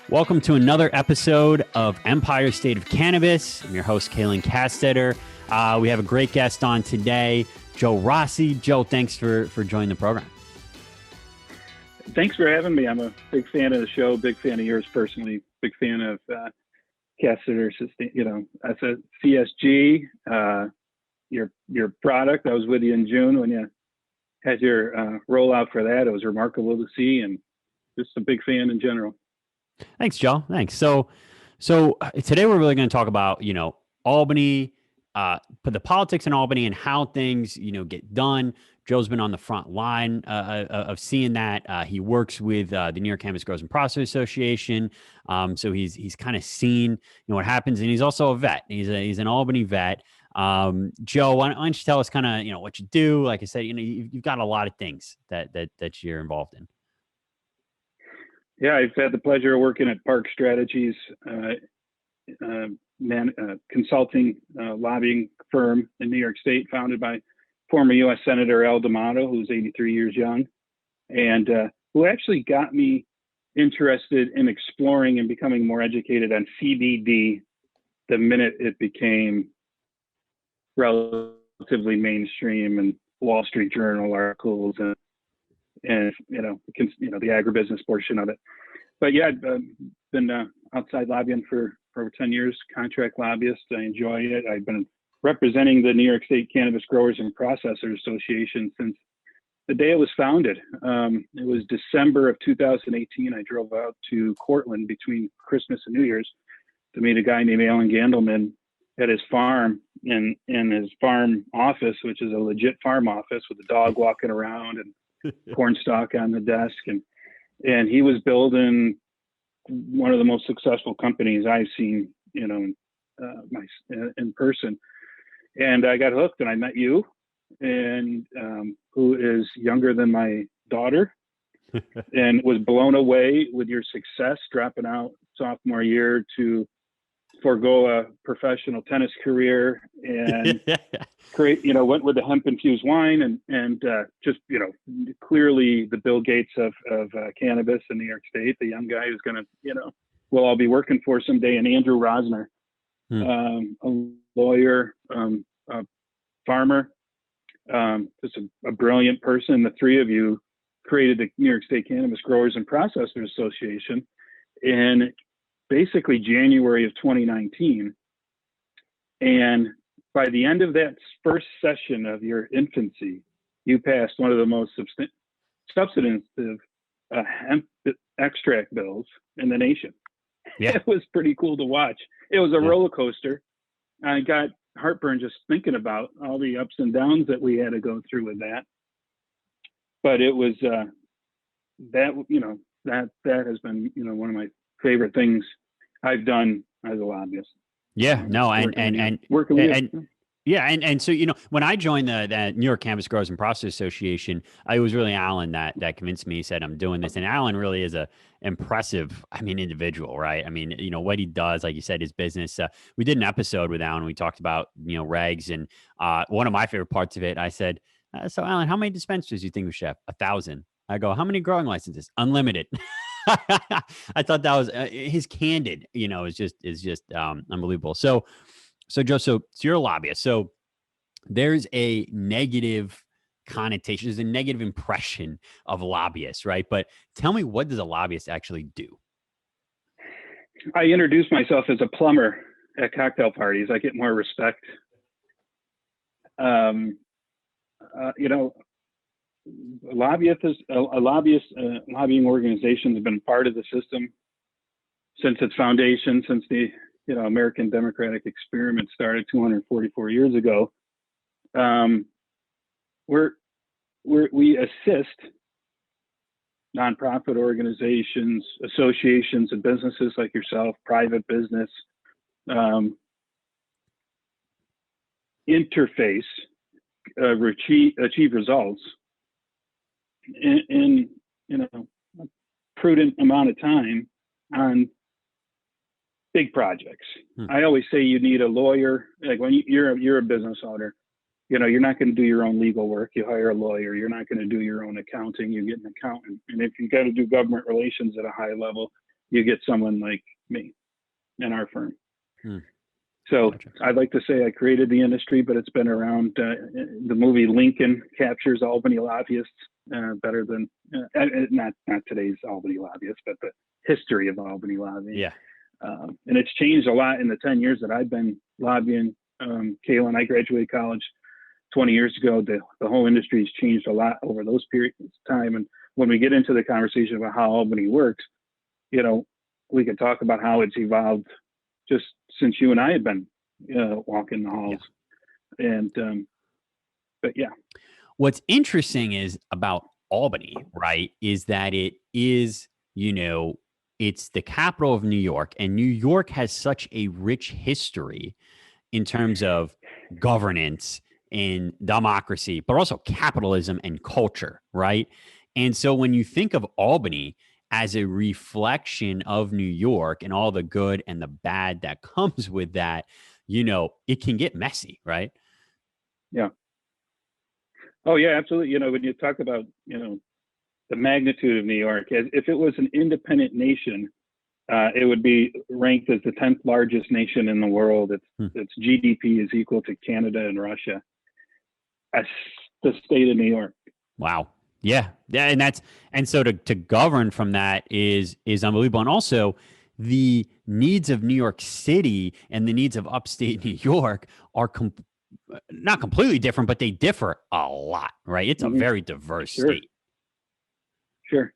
Welcome to another episode of Empire State of Cannabis. I'm your host, Kalen Castetter. We have a great guest on today, Joe Rossi. Joe, thanks for joining the program. Thanks for having me. I'm a big fan of the show, big fan of yours personally, big fan of Castetter, as a CSG, your product. I was with you in June when you had your rollout for that. It was remarkable to see, and just a big fan in general. Thanks, Joe. Thanks. So today we're really going to talk about, Albany, but the politics in Albany and how things, get done. Joe's been on the front line of seeing that. He works with the New York Cannabis Growers and Processors Association. So he's kind of seen, what happens, and he's also a vet. He's an Albany vet. Joe, why don't you tell us kind of, what you do? Like I said, you've got a lot of things that you're involved in. Yeah, I've had the pleasure of working at Park Strategies, consulting lobbying firm in New York State, founded by former U.S. Senator Al D'Amato, who's 83 years young, and who actually got me interested in exploring and becoming more educated on CBD the minute it became relatively mainstream and Wall Street Journal articles and the agribusiness portion of it. But yeah, I've been outside lobbying for over 10 years, contract lobbyist. I enjoy it. I've been representing the New York State Cannabis Growers and Processors Association since the day it was founded. It was December of 2018. I drove out to Cortland between Christmas and New Year's to meet a guy named Alan Gandelman at his farm, in his farm office, which is a legit farm office with a dog walking around and corn stalk on the desk, and he was building one of the most successful companies I've seen, in person. And I got hooked, and I met you, and who is younger than my daughter, and was blown away with your success, dropping out sophomore year to forego a professional tennis career and went with the hemp infused wine and just clearly the Bill Gates of cannabis in New York State, the young guy who's gonna we'll all be working for someday. And Andrew Rosner, a lawyer, a farmer, just a brilliant person. The three of you created the New York State Cannabis Growers and Processors Association in basically January of 2019. And by the end of that first session of your infancy, you passed one of the most substantive hemp extract bills in the nation. Yeah. It was pretty cool to watch. It was a roller coaster. I got heartburn just thinking about all the ups and downs that we had to go through with that. But it was that has been one of my favorite things I've done as a lobbyist. Yeah, no, and so when I joined the New York Cannabis Growers and Processors Association, it was really Alan that convinced me. He said, "I'm doing this," and Alan really is a impressive, individual, right? What he does, like you said, his business. We did an episode with Alan. We talked about regs, and one of my favorite parts of it, I said, "So Alan, how many dispensaries do you think we should have? 1,000." I go, "How many growing licenses? Unlimited." I thought that was his candid, is just unbelievable. So Joe, so you're a lobbyist. So there's a negative connotation, there's a negative impression of lobbyists, right? But tell me, what does a lobbyist actually do? I introduce myself as a plumber at cocktail parties. I get more respect. Lobbying organization has been part of the system since its foundation, since the American democratic experiment started 244 years ago. We assist nonprofit organizations, associations, and businesses like yourself, private business, interface, achieve results in a prudent amount of time on big projects. I always say you need a lawyer. Like when you're a business owner, you're not going to do your own legal work. You hire a lawyer. You're not going to do your own accounting. You get an accountant. And if you got to do government relations at a high level, you get someone like me in our firm. Hmm. So Gotcha. I'd like to say I created the industry, but it's been around. The movie Lincoln captures Albany lobbyists better than not today's Albany lobbyists, but the history of Albany lobbying. Yeah. And it's changed a lot in the 10 years that I've been lobbying. Kayla, I graduated college 20 years ago. The whole industry has changed a lot over those periods of time. And when we get into the conversation about how Albany works, we can talk about how it's evolved just since you and I had been walking the halls. Yeah. And, but yeah. What's interesting is about Albany, right, is that it is, it's the capital of New York, and New York has such a rich history in terms of governance and democracy, but also capitalism and culture, right? And so when you think of Albany as a reflection of New York and all the good and the bad that comes with that, it can get messy, right? Yeah. Oh, yeah, absolutely. When you talk about, the magnitude of New York, if it was an independent nation, it would be ranked as the 10th largest nation in the world. Its GDP is equal to Canada and Russia. That's the state of New York. Wow. Yeah. And so to govern from that is unbelievable. And also the needs of New York City and the needs of upstate New York are not completely different, but they differ a lot, right? It's a very diverse state. Sure.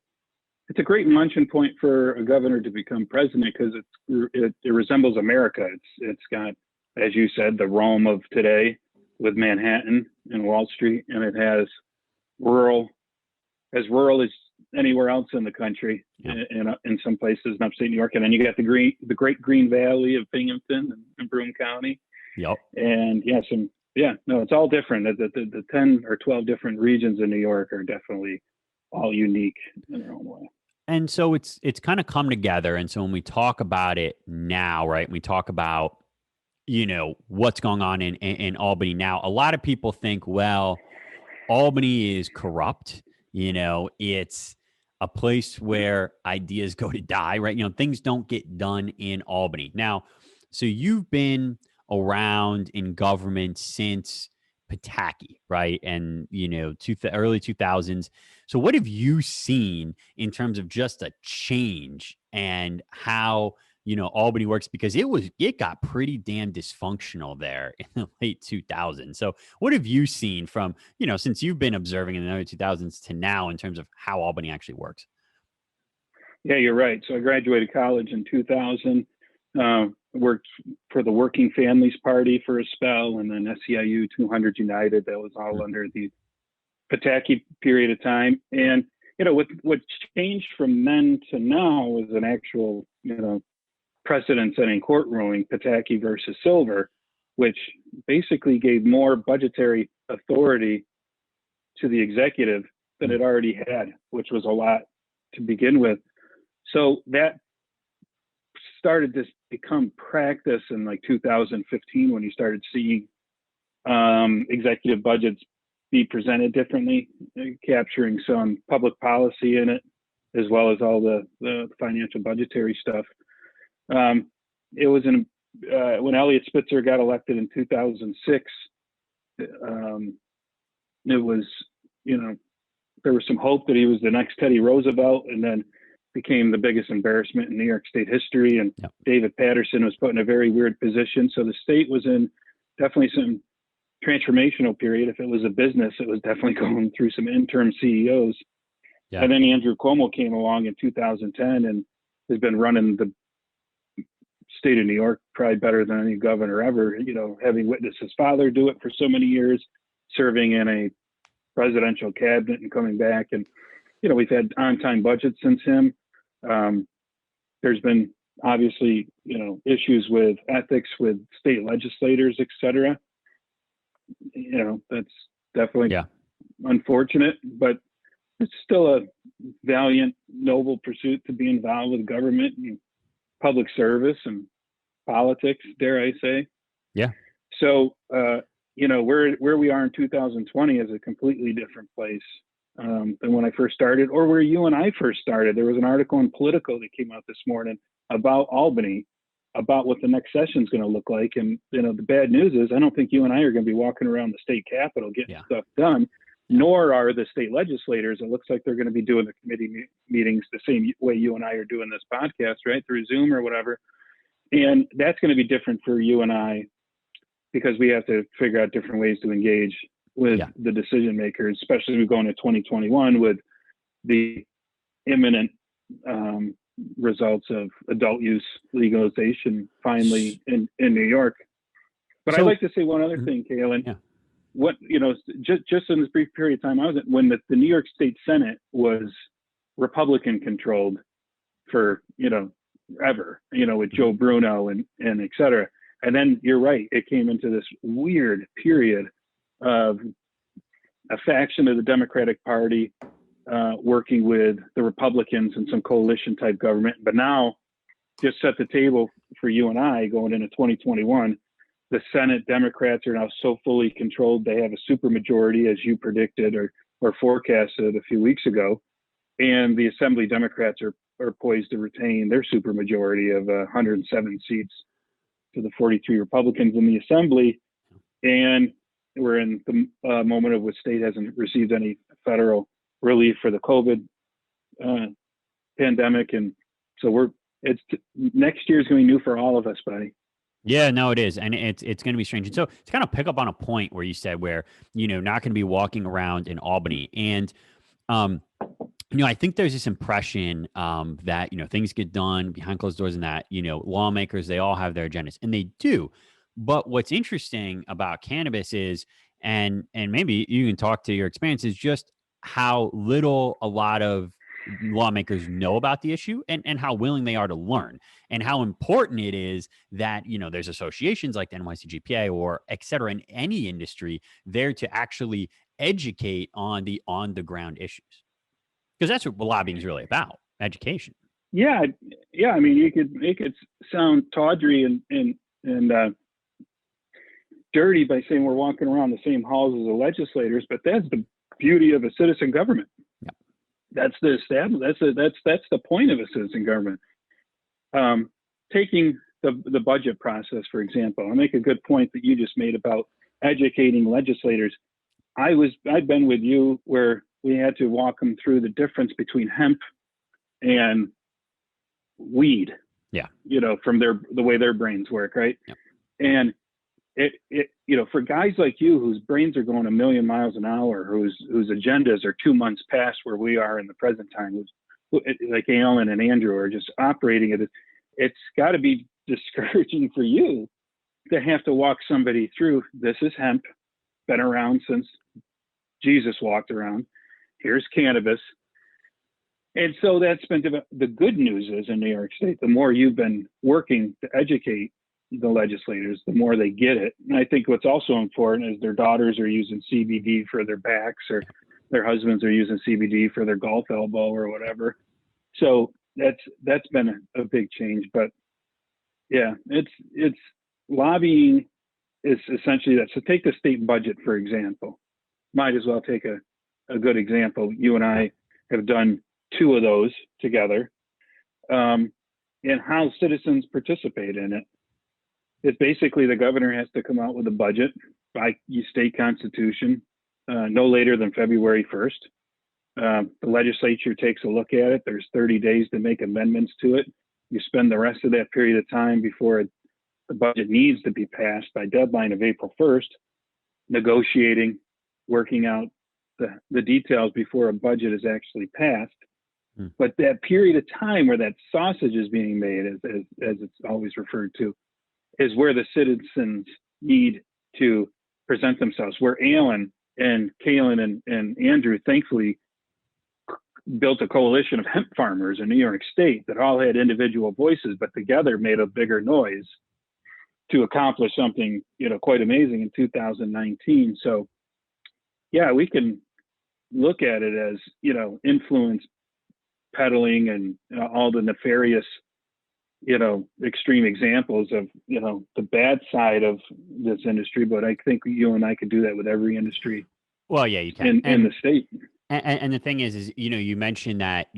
It's a great launching point for a governor to become president because it resembles America. It's got, as you said, the Rome of today with Manhattan and Wall Street, and it has rural as anywhere else in the country, in some places in upstate New York. And then you got the great Green Valley of Binghamton and Broome County. Yep. And it's all different. The 10 or 12 different regions in New York are definitely all unique in their own way. And so it's kind of come together. And so when we talk about it now, right, we talk about, what's going on in Albany now, a lot of people think, well, Albany is corrupt. It's a place where ideas go to die, right? Things don't get done in Albany. Now, so you've been around in government since Pataki, right? And, early 2000s. So what have you seen in terms of just a change and how, Albany works? Because it got pretty damn dysfunctional there in the late 2000s. So what have you seen from, since you've been observing in the early 2000s to now in terms of how Albany actually works? Yeah, you're right. So I graduated college in 2000, worked for the Working Families Party for a spell, and then SEIU 200 United. That was all under the Pataki period of time. And, what changed from then to now was an actual, precedent-setting court ruling, Pataki versus Silver, which basically gave more budgetary authority to the executive than it already had, which was a lot to begin with. So that started to become practice in like 2015 when you started seeing executive budgets be presented differently, capturing some public policy in it, as well as all the financial budgetary stuff. It was when Eliot Spitzer got elected in 2006, it was, there was some hope that he was the next Teddy Roosevelt, and then became the biggest embarrassment in New York State history. And David Patterson was put in a very weird position. So the state was in definitely some transformational period. If it was a business, it was definitely going through some interim CEOs. Yeah. And then Andrew Cuomo came along in 2010 and has been running the state of New York probably better than any governor ever, having witnessed his father do it for so many years, serving in a presidential cabinet and coming back. And, we've had on-time budgets since him. There's been obviously, issues with ethics with state legislators, et cetera. That's definitely unfortunate, but it's still a valiant, noble pursuit to be involved with government and public service and politics, dare I say. Yeah. So, where we are in 2020 is a completely different place. than when I first started, or where you and I first started. There was an article in Politico that came out this morning about Albany, about what the next session is going to look like. And, the bad news is I don't think you and I are going to be walking around the state capitol getting stuff done, nor are the state legislators. It looks like they're going to be doing the committee meetings the same way you and I are doing this podcast, right, through Zoom or whatever. And that's going to be different for you and I, because we have to figure out different ways to engage with the decision makers, especially as we go into 2021 with the imminent results of adult use legalization finally in New York. But I'd like to say one other thing, Kalen. Yeah. What, just in this brief period of time I was in, when the New York State Senate was Republican controlled for, ever, with Joe Bruno and et cetera. And then you're right, it came into this weird period of a faction of the Democratic Party working with the Republicans in some coalition type government. But now, just set the table for you and I going into 2021. The Senate Democrats are now so fully controlled, they have a supermajority, as you predicted or forecasted a few weeks ago. And the Assembly Democrats are poised to retain their supermajority of 107 seats to the 43 Republicans in the Assembly. And we're in the moment of which state hasn't received any federal relief for the COVID pandemic. And so next year is going to be new for all of us, buddy. Yeah, no, it is. And it's going to be strange. And so to kind of pick up on a point where you said where, not going to be walking around in Albany. And, I think there's this impression that, things get done behind closed doors and that, lawmakers, they all have their agendas, and they do. But what's interesting about cannabis is, and maybe you can talk to your experiences, just how little a lot of lawmakers know about the issue and how willing they are to learn, and how important it is that, there's associations like the NYCGPA or et cetera in any industry there to actually educate on the ground issues. Because that's what lobbying is really about, education. Yeah. I mean, you could make it sound tawdry and dirty by saying we're walking around the same halls as the legislators, but that's the beauty of a citizen government. Yeah. That's the point of a citizen government. Taking the budget process, for example, I'll make a good point that you just made about educating legislators. I've been with you where we had to walk them through the difference between hemp and weed. Yeah. From the way their brains work, right? Yeah. And it for guys like you whose brains are going a million miles an hour, whose agendas are 2 months past where we are in the present time, like Alan and Andrew are just operating it. It's got to be discouraging for you to have to walk somebody through. This is hemp, been around since Jesus walked around. Here's cannabis. And so that's been the good news is in New York State, the more you've been working to educate the legislators, the more they get it. And I think what's also important is their daughters are using CBD for their backs, or their husbands are using CBD for their golf elbow or whatever. So that's been a big change. But yeah, it's lobbying is essentially that. So take the state budget, for example. Might as well take a good example. You and I have done 2 of those together, and how citizens participate in it. It's basically the governor has to come out with a budget by state constitution no later than February 1st. The legislature takes a look at it. There's 30 days to make amendments to it. You spend the rest of that period of time before the budget needs to be passed by deadline of April 1st, negotiating, working out the details before a budget is actually passed. But that period of time where that sausage is being made, as it's always referred to, is where the citizens need to present themselves, where Alan and Kalen and Andrew thankfully built a coalition of hemp farmers in New York State that all had individual voices, but together made a bigger noise to accomplish something, quite amazing in 2019. So yeah, we can look at it as, influence peddling and all the nefarious, extreme examples of, the bad side of this industry. But I think you and I could do that with every industry. Well, yeah, you can. In the state. And the thing is, you mentioned that,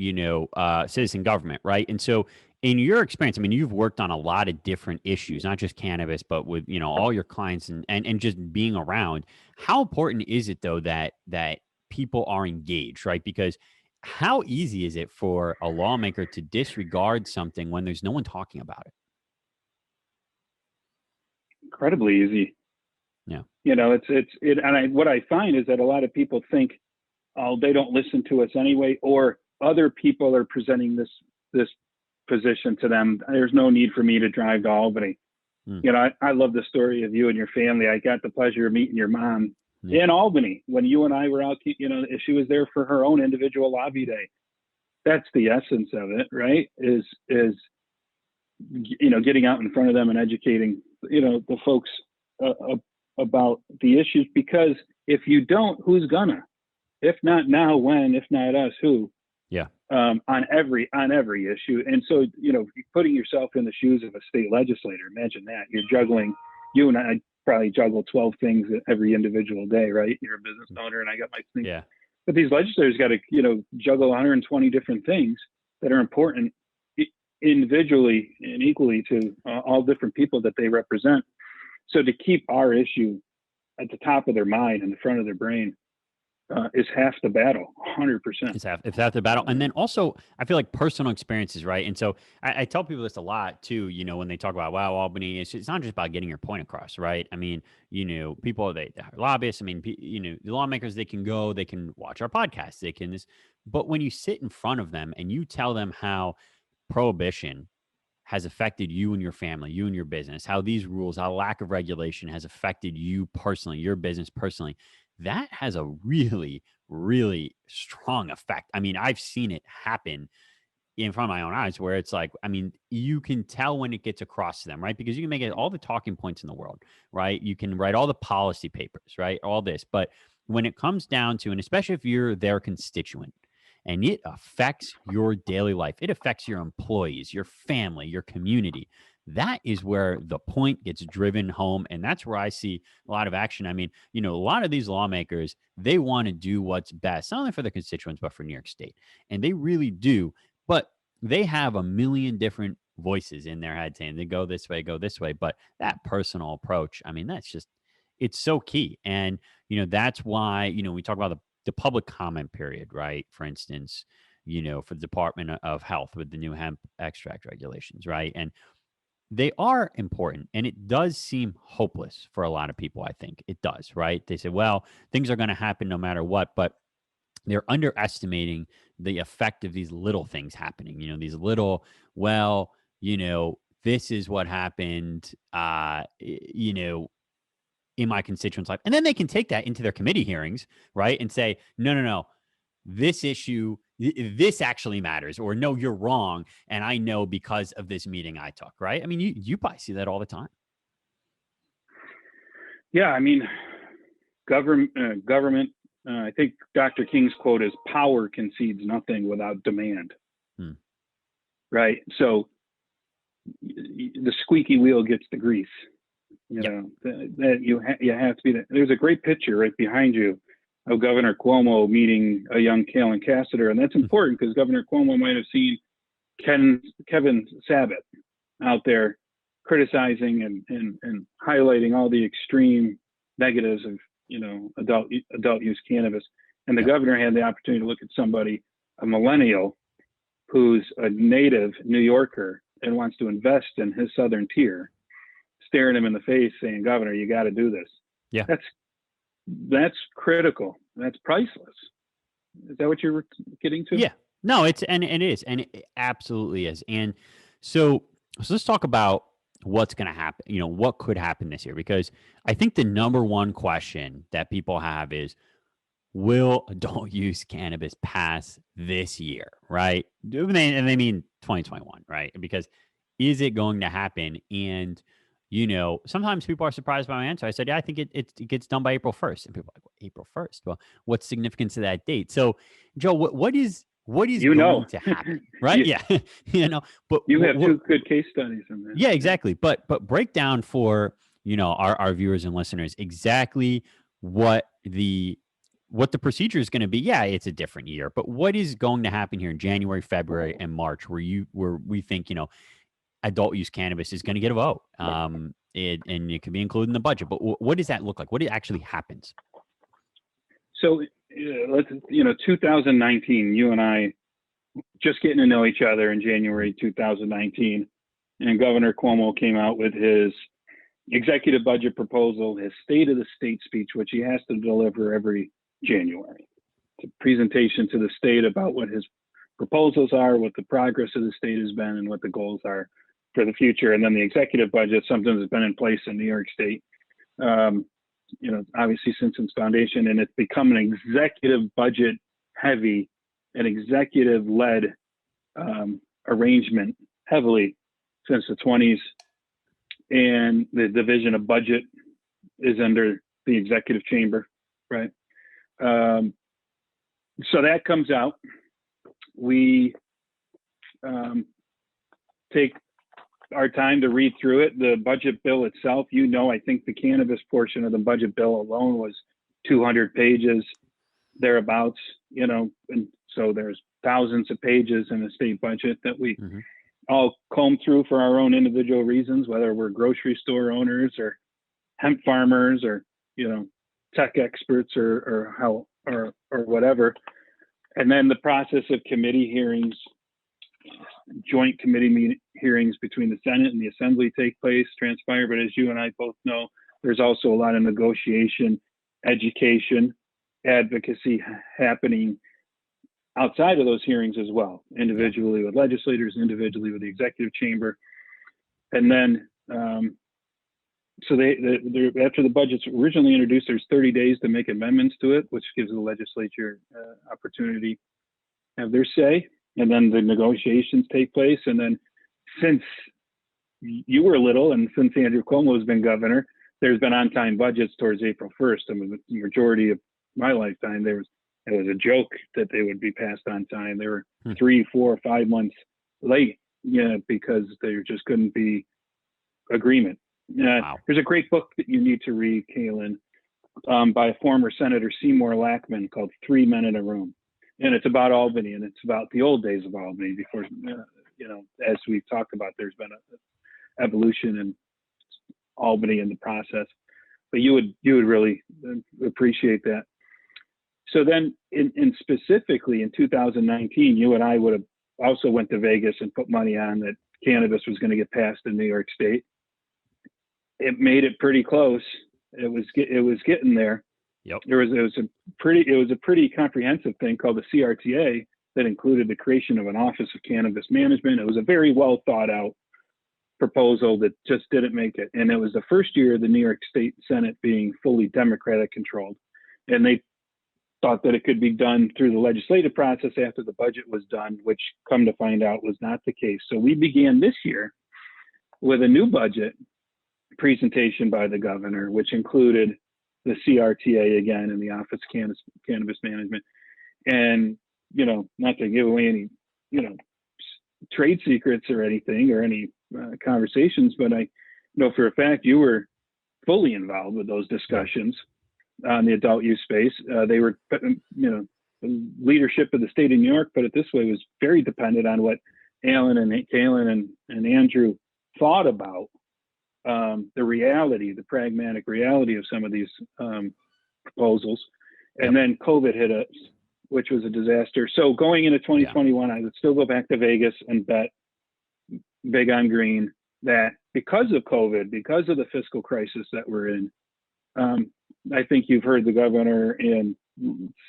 citizen government, right? And so in your experience, I mean, you've worked on a lot of different issues, not just cannabis, but with, all your clients and just being around. How important is it though that people are engaged, right? Because how easy is it for a lawmaker to disregard something when there's no one talking about it? Incredibly easy. Yeah. What I find is that a lot of people think, oh, they don't listen to us anyway, or other people are presenting this position to them. There's no need for me to drive to Albany. I love the story of you and your family. I got the pleasure of meeting your mom in Albany when you and I were out, she was there for her own individual lobby day. That's the essence of it, right? Is getting out in front of them and educating, the folks about the issues, because if you don't, who's gonna? If not now, when? If not us, who? Yeah. On every issue. And so, putting yourself in the shoes of a state legislator, imagine that. You're juggling, you and I probably juggle 12 things every individual day, right? You're a business owner and I got my thing. Yeah. But these legislators got to, juggle 120 different things that are important individually and equally to all different people that they represent. So to keep our issue at the top of their mind and the front of their brain is half the battle, 100%. It's half the battle. And then also, I feel like personal experiences, right? And so I tell people this a lot too, when they talk about, wow, Albany, it's not just about getting your point across, right? I mean, people, they are lobbyists. I mean, the lawmakers, they can watch our podcasts, they can but when you sit in front of them and you tell them how prohibition has affected you and your family, you and your business, how these rules, how lack of regulation has affected you personally, your business personally, that has a really, really strong effect. I mean, I've seen it happen in front of my own eyes where it's like, I mean, you can tell when it gets across to them, right? Because you can make it all the talking points in the world, right? You can write all the policy papers, right? All this. But when it comes down to, and especially if you're their constituent, and it affects your daily life, it affects your employees, your family, your community, that is where the point gets driven home. And that's where I see a lot of action. I mean, a lot of these lawmakers, they want to do what's best, not only for their constituents, but for New York State. And they really do. But they have a million different voices in their head saying they go this way, go this way. But that personal approach, I mean, it's so key. And, that's why, we talk about the public comment period, right? For instance, for the Department of Health with the new hemp extract regulations, right? And they are important, and it does seem hopeless for a lot of people. I think it does, right? They say, well, things are going to happen no matter what, but they're underestimating the effect of these little things happening. These little, well, this is what happened, in my constituents' life. And then they can take that into their committee hearings, right? And say, no, this issue, this actually matters, or no, you're wrong. And I know because of this meeting I took, right? I mean, you probably see that all the time. Yeah. I mean, government, I think Dr. King's quote is power concedes nothing without demand. Right. So the squeaky wheel gets the grease, that you have to be there. There's a great picture right behind you of Governor Cuomo meeting a young Kalen Cassidy. And that's important because Governor Cuomo might have seen Kevin Sabbath out there criticizing and highlighting all the extreme negatives of, adult use cannabis. And the governor had the opportunity to look at somebody, a millennial, who's a native New Yorker and wants to invest in his Southern tier, staring him in the face saying, Governor, you got to do this. Yeah. That's critical. That's priceless. Is that what you're getting to? Yeah. No, it is. And it absolutely is. And so let's talk about what's going to happen, what could happen this year, because I think the number one question that people have is, will adult use cannabis pass this year, right? And they mean 2021, right? Because is it going to happen? And, sometimes people are surprised by my answer. I said, yeah, I think it gets done by April 1st. And people are like, well, April 1st? Well, what's significance of that date? So, Joe, what is going to happen, right? But you have two good case studies on that. Yeah, exactly. But break down for, our viewers and listeners exactly what the what the procedure is going to be. Yeah, it's a different year, but what is going to happen here in January, February, and March, where we think, adult use cannabis is going to get a vote, and it can be included in the budget. But what does that look like? What actually happens? So let's 2019, you and I just getting to know each other in January 2019, and Governor Cuomo came out with his executive budget proposal, his State of the State speech, which he has to deliver every January. It's a presentation to the state about what his proposals are, what the progress of the state has been, and what the goals are for the future. And then the executive budget, something that's been in place in New York State, obviously since its foundation, and it's become an executive budget heavy, an executive led arrangement heavily since the 20s. And the division of budget is under the executive chamber, right? So that comes out. We take our time to read through it. The budget bill itself, I think the cannabis portion of the budget bill alone was 200 pages, thereabouts, and so there's thousands of pages in the state budget that we all comb through for our own individual reasons, whether we're grocery store owners or hemp farmers or, tech experts or whatever. And then the process of committee hearings, joint committee hearings between the Senate and the Assembly transpire. But as you and I both know, there's also a lot of negotiation, education, advocacy happening outside of those hearings as well, individually with legislators, individually with the executive chamber. And then, so after the budget's originally introduced, there's 30 days to make amendments to it, which gives the legislature opportunity to have their say. And then the negotiations take place. And then since you were little and since Andrew Cuomo has been governor, there's been on-time budgets towards April 1st. I mean, the majority of my lifetime, it was a joke that they would be passed on time. They were 3, 4, 5 months late, because there just couldn't be agreement. Wow. There's a great book that you need to read, Kaylin, by former Senator Seymour Lackman called 3 Men in a Room. And it's about Albany, and it's about the old days of Albany before, as we've talked about, there's been an evolution in Albany in the process. But you would really appreciate that. So then in specifically in 2019, you and I would have also went to Vegas and put money on that cannabis was going to get passed in New York State. It made it pretty close. It was getting there. Yep. It was a pretty comprehensive thing called the CRTA that included the creation of an Office of Cannabis Management. It was a very well thought out proposal that just didn't make it. And it was the first year of the New York State Senate being fully Democratic controlled. And they thought that it could be done through the legislative process after the budget was done, which come to find out was not the case. So we began this year with a new budget presentation by the governor, which included the CRTA again and the Office of Cannabis Management. And, not to give away any, trade secrets or anything or any conversations, but I know for a fact you were fully involved with those discussions on the adult use space. They were, the leadership of the state of New York, put it this way, was very dependent on what Alan and Kaylin and Andrew thought about the pragmatic reality of some of these proposals. And then COVID hit us, which was a disaster. So going into 2021, I would still go back to Vegas and bet big on green that because of COVID, because of the fiscal crisis that we're in, I think you've heard the governor and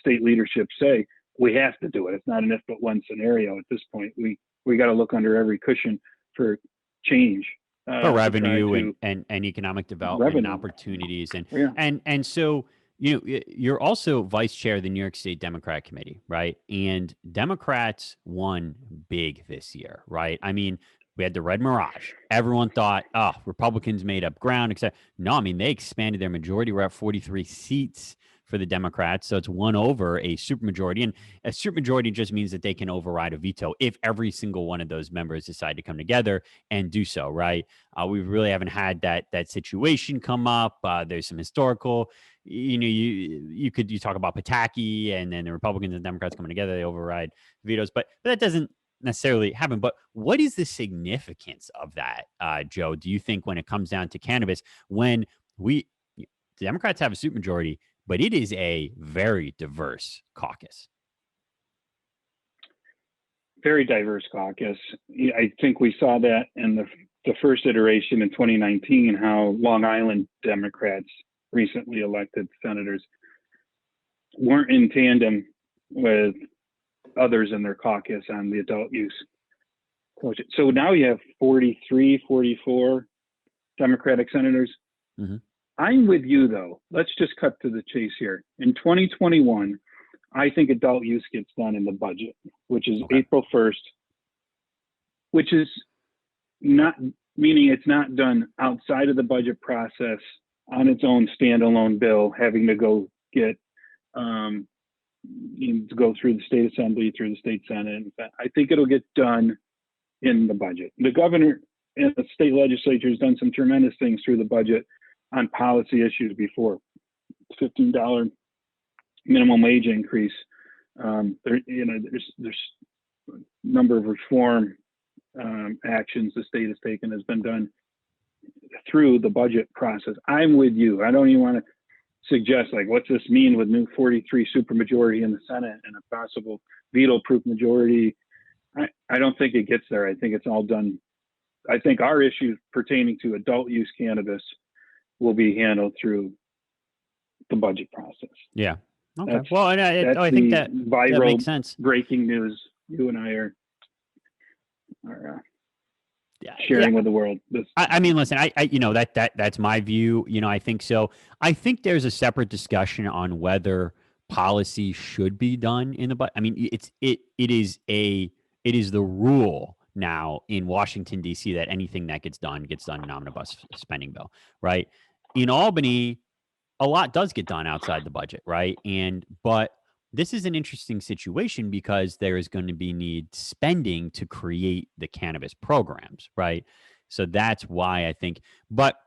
state leadership say, we have to do it. It's not an if but when scenario at this point. We got to look under every cushion for change. For revenue and economic development and opportunities. And so, you're also vice chair of the New York State Democrat Committee, right? And Democrats won big this year, right? I mean, we had the Red Mirage. Everyone thought, Republicans made up ground, except no, I mean, they expanded their majority. We're at 43 seats for the Democrats. So it's one over a supermajority. And a supermajority just means that they can override a veto if every single one of those members decide to come together and do so, right? We really haven't had that situation come up. There's some historical, you talk about Pataki and then the Republicans and Democrats coming together, they override vetoes, but that doesn't necessarily happen. But what is the significance of that, Joe? Do you think when it comes down to cannabis, when the Democrats have a supermajority, but it is a very diverse caucus? Very diverse caucus. I think we saw that in the first iteration in 2019, how Long Island Democrats, recently elected senators, weren't in tandem with others in their caucus on the adult use. So now you have 43, 44 Democratic senators. Mm-hmm. I'm with you, though. Let's just cut to the chase here. In 2021, I think adult use gets done in the budget, which is April 1st, which is not meaning it's not done outside of the budget process on its own standalone bill, having to go get to go through the state assembly, through the state senate. I think it'll get done in the budget. The governor and the state legislature has done some tremendous things through the budget on policy issues before. $15 minimum wage increase. There's a number of reform actions the state has taken has been done through the budget process. I'm with you. I don't even want to suggest what's this mean with new 43 supermajority in the Senate and a possible veto-proof majority. I don't think it gets there. I think it's all done. I think our issues pertaining to adult use cannabis will be handled through the budget process. Yeah. Okay. I think that viral that makes sense. Breaking news you and I are sharing with the world. I mean, listen, that's my view. I think so. I think there's a separate discussion on whether policy should be done in the budget. I mean, it is the rule now in Washington, D.C. that anything that gets done in an omnibus spending bill, right? In Albany, a lot does get done outside the budget, right? But this is an interesting situation because there is going to be need spending to create the cannabis programs, right? So that's why I think, but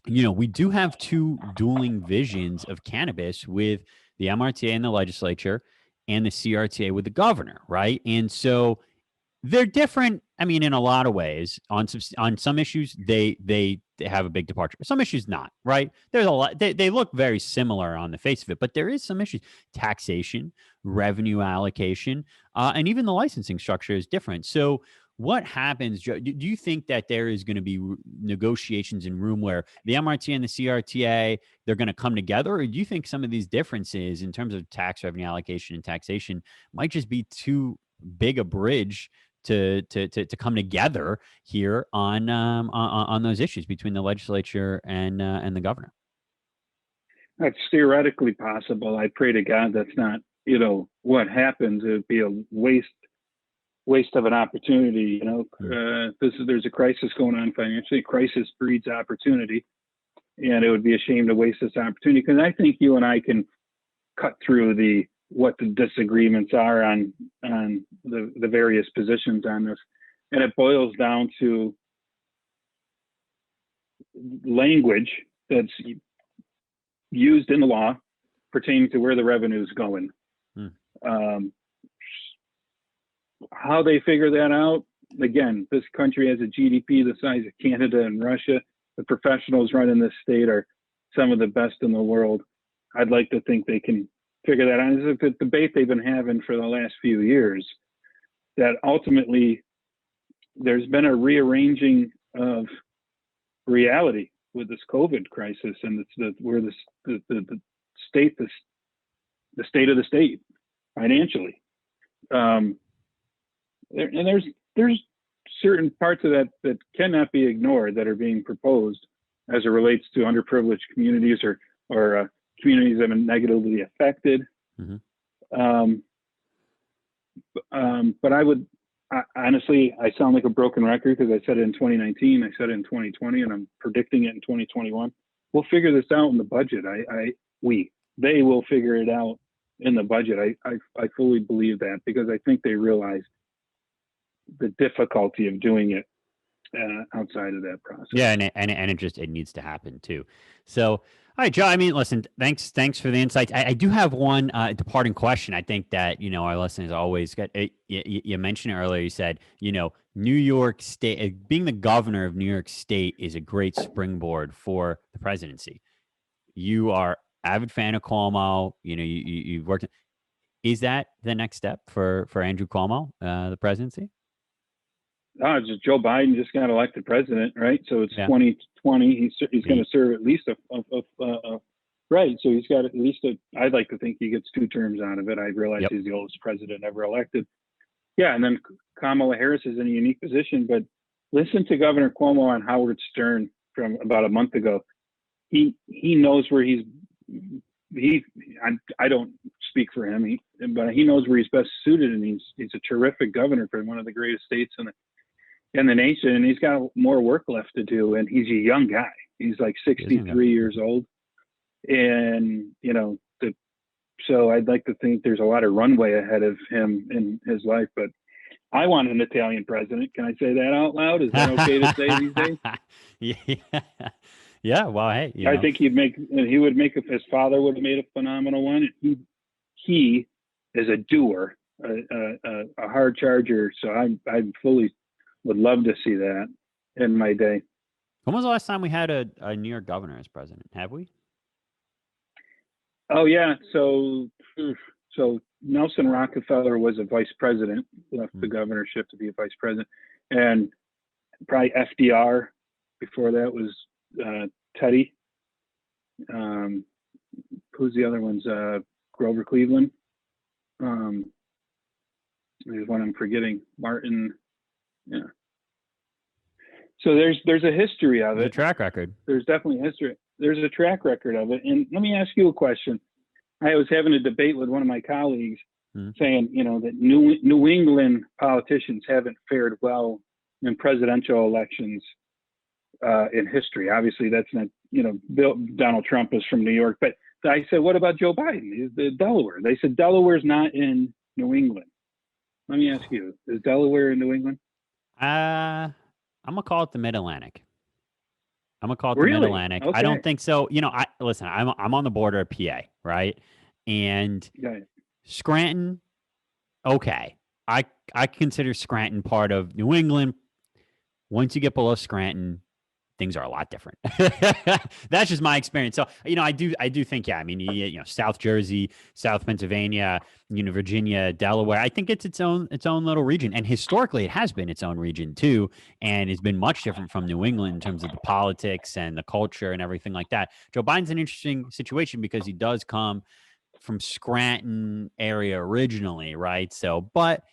we do have two dueling visions of cannabis with the MRTA and the legislature and the CRTA with the governor, right? And so they're different. I mean, in a lot of ways, on some issues, they have a big departure. Some issues not, right? There's a lot. They look very similar on the face of it, but there is some issues: taxation, revenue allocation, and even the licensing structure is different. So, what happens, Joe? Do you think that there is going to be negotiations in room where the MRTA and the CRTA they're going to come together, or do you think some of these differences in terms of tax revenue allocation and taxation might just be too big a bridge to come together here on those issues between the legislature and the governor? That's theoretically possible. I pray to God that's not what happens. It would be a waste of an opportunity. There's a crisis going on financially. Crisis breeds opportunity, and it would be a shame to waste this opportunity, because I think you and I can cut through what the disagreements are on the various positions on this. And it boils down to language that's used in the law pertaining to where the revenue is going. How they figure that out, again, this country has a GDP the size of Canada and Russia. The professionals running this state are some of the best in the world. I'd like to think they can figure that out. It's a debate they've been having for the last few years, that ultimately there's been a rearranging of reality with this COVID crisis, and it's where the state of the state financially. And there's certain parts of that cannot be ignored that are being proposed as it relates to underprivileged communities or communities that have been negatively affected. Mm-hmm. But honestly, I sound like a broken record because I said it in 2019, I said it in 2020, and I'm predicting it in 2021. We'll figure this out in the budget. they will figure it out in the budget. I fully believe that, because I think they realize the difficulty of doing it outside of that process. Yeah, it needs to happen too. So, all right, Joe. I mean, listen, thanks for the insights. I do have one departing question. I think that our listeners always get. You mentioned it earlier. You said New York State, being the governor of New York State, is a great springboard for the presidency. You are avid fan of Cuomo. You've worked. Is that the next step for Andrew Cuomo, the presidency? Just Joe Biden just got elected president, right? So it's 2020. He's going to serve at least right. So he's got at least I'd like to think he gets 2 terms out of it. I realize he's the oldest president ever elected. Yeah, and then Kamala Harris is in a unique position. But listen to Governor Cuomo on Howard Stern from about a month ago. He knows where I don't speak for him, but he knows where he's best suited, and he's a terrific governor for one of the greatest states in the nation, and he's got more work left to do, and he's a young guy. He's like 63 years old, and so I'd like to think there's a lot of runway ahead of him in his life. But I want an Italian president. Can I say that out loud? Is that okay to say these days? Yeah. Well, hey, I think his father would have made a phenomenal one. He is a doer, a hard charger. So I'm fully would love to see that in my day. When was the last time we had a New York governor as president? Have we? Oh yeah. So Nelson Rockefeller was a vice president, left the governorship to be a vice president, and probably FDR before that was Teddy. Who's the other ones? Grover Cleveland. There's one I'm forgetting. Martin. Yeah. So there's a history of it. There's a track record. There's definitely a history. There's a track record of it. And let me ask you a question. I was having a debate with one of my colleagues saying, that New England politicians haven't fared well in presidential elections in history. Obviously, that's not, Donald Trump is from New York. But I said, what about Joe Biden? He's the Delaware. They said Delaware's not in New England. Let me ask you, is Delaware in New England? I'm gonna call it the Mid-Atlantic. Really? Mid-Atlantic. Okay. I don't think so. Listen, I'm on the border of PA, right? And Scranton, okay. I consider Scranton part of New England. Once you get below Scranton, things are a lot different. That's just my experience. So, I do think, South Jersey, South Pennsylvania, Virginia, Delaware, I think it's its own little region. And historically, it has been its own region too. And it's been much different from New England in terms of the politics and the culture and everything like that. Joe Biden's an interesting situation because he does come from Scranton area originally, right? So, but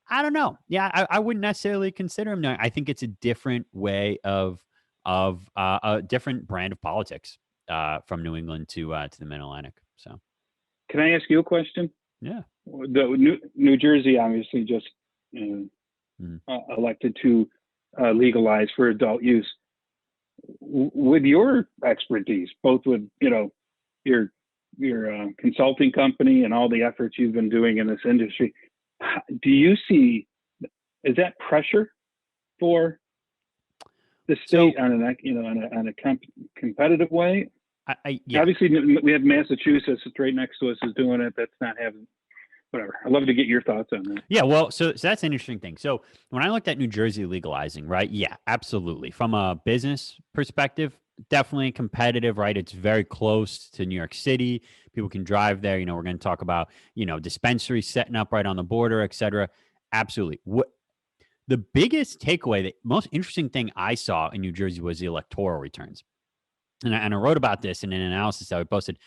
I don't know. Yeah, I wouldn't necessarily consider him. No, I think it's a different way of a different brand of politics from New England to the Mid-Atlantic. So, can I ask you a question? Yeah. The New Jersey obviously just elected to legalize for adult use. With your expertise, both with your consulting company and all the efforts you've been doing in this industry, do you see, is that pressure for the state on a competitive way? Yeah. Obviously, we have Massachusetts right next to us is doing it. That's not having, whatever. I'd love to get your thoughts on that. Yeah, well, so that's an interesting thing. So when I looked at New Jersey legalizing, right? Yeah, absolutely. From a business perspective, definitely competitive, right? It's very close to New York City. People can drive there. We're going to talk about, dispensaries setting up right on the border, et cetera. Absolutely. The biggest takeaway, the most interesting thing I saw in New Jersey was the electoral returns. And I wrote about this in an analysis that we posted.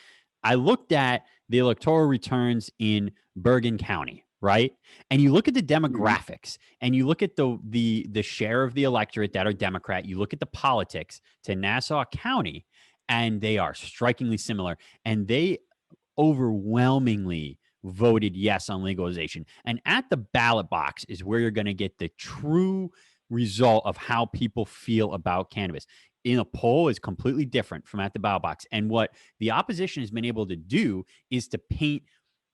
I looked at the electoral returns in Bergen County, right? And you look at the demographics and you look at the share of the electorate that are Democrat. You look at the politics to Nassau County, and they are strikingly similar. And they overwhelmingly voted yes on legalization. And at the ballot box is where you're going to get the true result of how people feel about cannabis in a poll is completely different from at the ballot box. And what the opposition has been able to do is to paint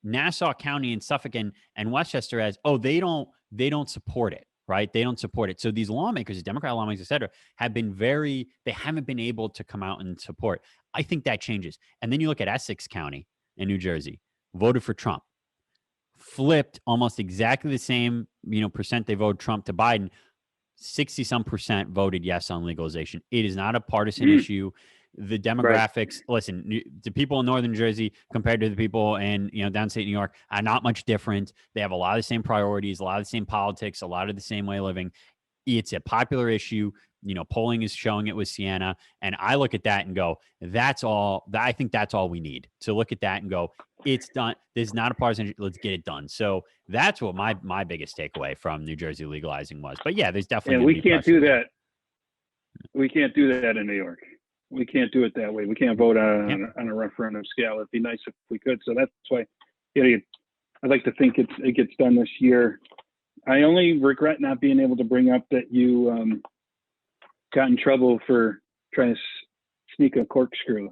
Nassau County and Suffolk and Westchester as, oh, they don't support it, right? They don't support it. So these lawmakers, Democrat lawmakers, et cetera, they haven't been able to come out and support. I think that changes. And then you look at Essex County in New Jersey, voted for Trump, flipped almost exactly the same, percent they voted Trump to Biden. 60-some% voted yes on legalization. It is not a partisan issue. The demographics, listen, the people in Northern Jersey compared to the people in, downstate New York are not much different. They have a lot of the same priorities, a lot of the same politics, a lot of the same way of living. It's a popular issue. Polling is showing it with Siena. And I look at that and go, that's all. I think that's all we need to look at that and go, it's done. There's not a partisan issue. Let's get it done. So that's what my biggest takeaway from New Jersey legalizing was. But yeah, there's definitely. And we can't do that. We can't do that in New York. We can't do it that way. We can't vote on a referendum scale. It'd be nice if we could. So that's why I'd like to think it gets done this year. I only regret not being able to bring up that you got in trouble for trying to sneak a corkscrew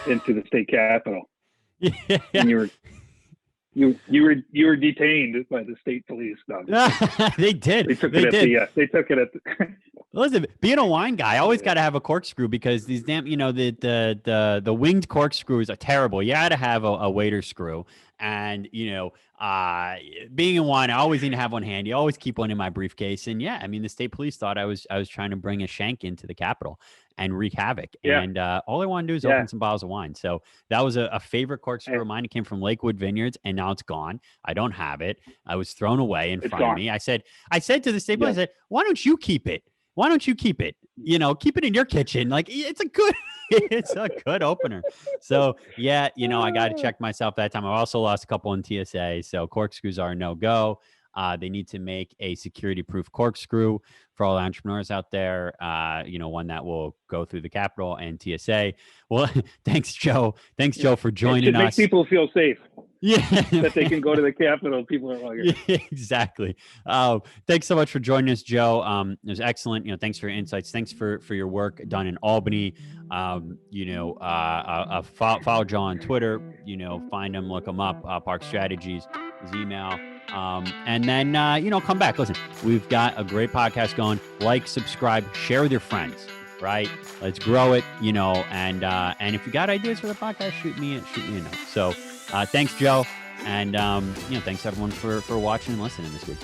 into the state capitol. Yeah. And you were detained by the state police. No, they did. They took it at the Listen, being a wine guy, I always got to have a corkscrew because these damn, the winged corkscrews are terrible. You got to have a waiter screw. And, being in wine, I always need to have one handy. I always keep one in my briefcase. And yeah, I mean, the state police thought I was trying to bring a shank into the Capitol and wreak havoc. Yeah. And all I want to do is open some bottles of wine. So that was a favorite corkscrew of mine. It came from Lakewood Vineyards, and now it's gone. I don't have it. I was thrown away in front of me. I said to the state police, I said, why don't you keep it? Why don't you keep it? Keep it in your kitchen. Like it's a good opener. So yeah, I got to check myself that time. I also lost a couple in TSA. So corkscrews are a no-go. They need to make a security-proof corkscrew for all the entrepreneurs out there. One that will go through the Capitol and TSA. Well, thanks, Joe. Thanks, Joe, for joining us. Make people feel safe. Yeah, that they can go to the Capitol. People are like, yeah, exactly. Thanks so much for joining us, Joe. It was excellent. Thanks for your insights. Thanks for your work done in Albany. Follow Joe on Twitter. Find him, look him up. Park Strategies, his email. And then come back. Listen, we've got a great podcast going. Like, subscribe, share with your friends. Right? Let's grow it. And if you got ideas for the podcast, shoot me a note. So. Thanks, Joe. And, thanks everyone for watching and listening this week.